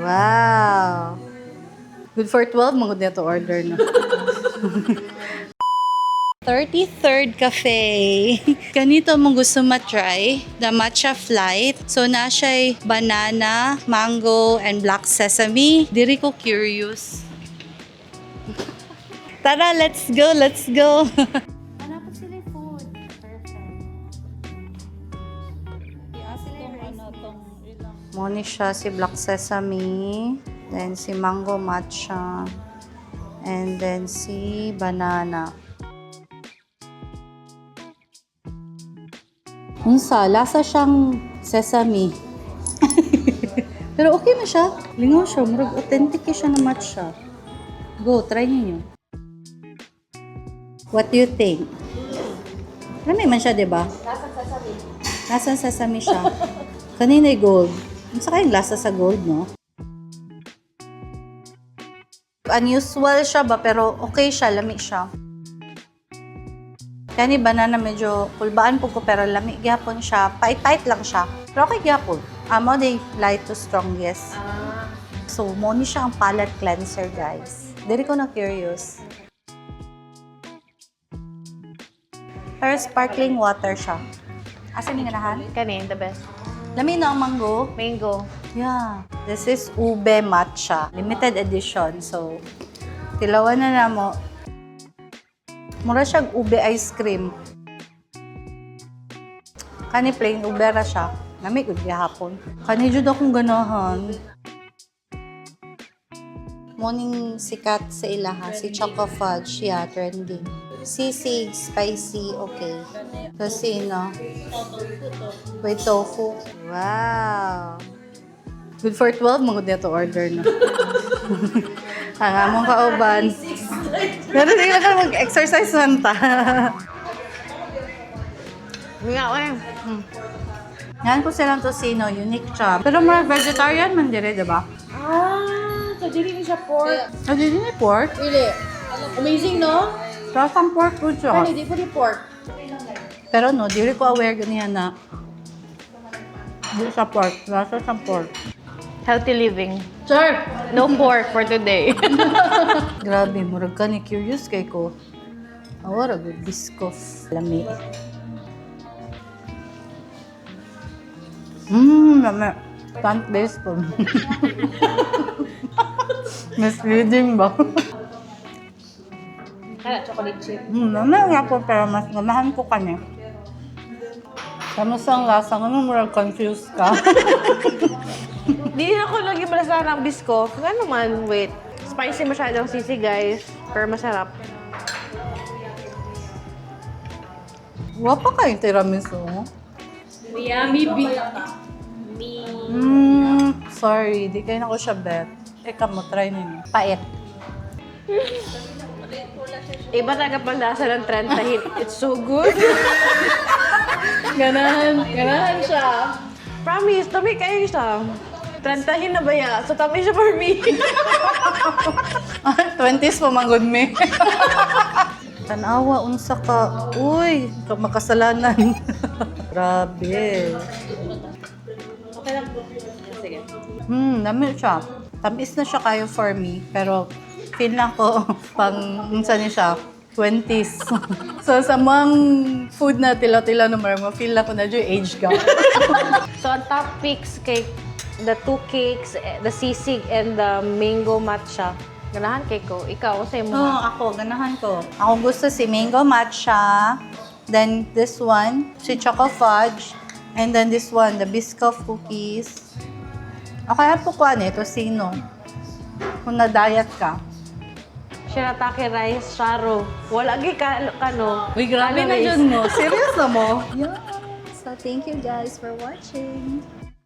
Wow! Good for 12, magod na to order na. 33rd Cafe. Ganito mong gusto matry, the matcha flight. So, na siya'y banana, mango, and black sesame. Diri ko curious. Tara, let's go, let's go. Hanap sila food. Perfect. Moni siya si black sesame, then si mango matcha, and then si banana. Unsa, lasa siyang sesame. Pero okay na siya. Lingaw siya, murag authentic siya na matcha. Go, try niyo. What do you think? Lami man siya, di ba? Lasang sesame. Lasang sesame siya. Kanina gold. Unsa kayong lasa sa gold, no? Unusual siya ba, pero okay siya, lami siya. Kani banana medyo pulbaan po ko pero lami gyapon siya. Pait-pait lang siya. Pero okay gyapon. Amo day light to strongest. So mo ni siya ang palate cleanser, guys. Diri ko na curious. Pero sparkling water siya. Asa ni ganahan? Kani, the best. Lami na ang mango. Mango. Yeah. This is ube matcha. Limited edition. So, tilawan na na mo. Mura siyang ube ice cream. Kani plain ube ra siya. Nami gud gihapon. Kani jud akong ganahan. Morning sikat sa ilaha si Choco Fudge, yeah, trending. Sisig, spicy, okay. Tocino. With tofu. Wow. Good for 12, magod na to order na. Ang among kauban. Pero hindi lang mag-exercise man ta. Nga, Yan ko silang tocino, unique siya. Pero mga vegetarian man dire, di ba? so dili ni siya pork. Hindi ni pork. Really? Amazing, no? Rasang pork food siya. Di po ni pork. Pero no, di ko aware ganyan na di sa pork. Rasa sa pork. Healthy living. Sure! No pork for today. Grabe, murag ka ni curious kay ko. Awara, good biscoff. Lami. Lami. Plant-based po. Misleading ba? Kaya chocolate chip. Lami nga po, pero mas ganahan ko kanya. Kamusta ang lasa? Ano murag confused ka? Di ako lagi malasahan ng biscoff. Ano man, wait. Spicy masyadong sisi, guys. Pero masarap. Wapa kayong tiramisu. Yummy Sorry, di kayo na ko siya bet. Eka mo, try ninyo. Pait. Iba talaga pang lasa ng 30. It's so good. Ganahan siya. Promise, tabi kayo siya. 30 na ba ya? So tabi siya for me. 20s pa manggod me. Tanawa, unsa ka. Uy, makasalanan. Grabe. Okay lang po. Sige. Dami siya. Tamis na siya kayo for me. Pero feel na ko pang unsa ni siya. 20s. So sa mga food na tila-tila naman, ma-feel na ko na dyan age gap. So ang top picks kay the two cakes, the sisig and the mango matcha. Ganahan kay ko. Ikaw, sa mo. Ako, ganahan ko. Ako gusto si mango matcha. Then this one, si choco fudge. And then this one, the biscoff cookies. Okay, po ko ano ito, sino? Kung na-diet ka. Shirataki rice, sharo. Wala gi kano. Uy, grabe na calories. dyan mo. Serious na mo? Yeah. So, thank you guys for watching.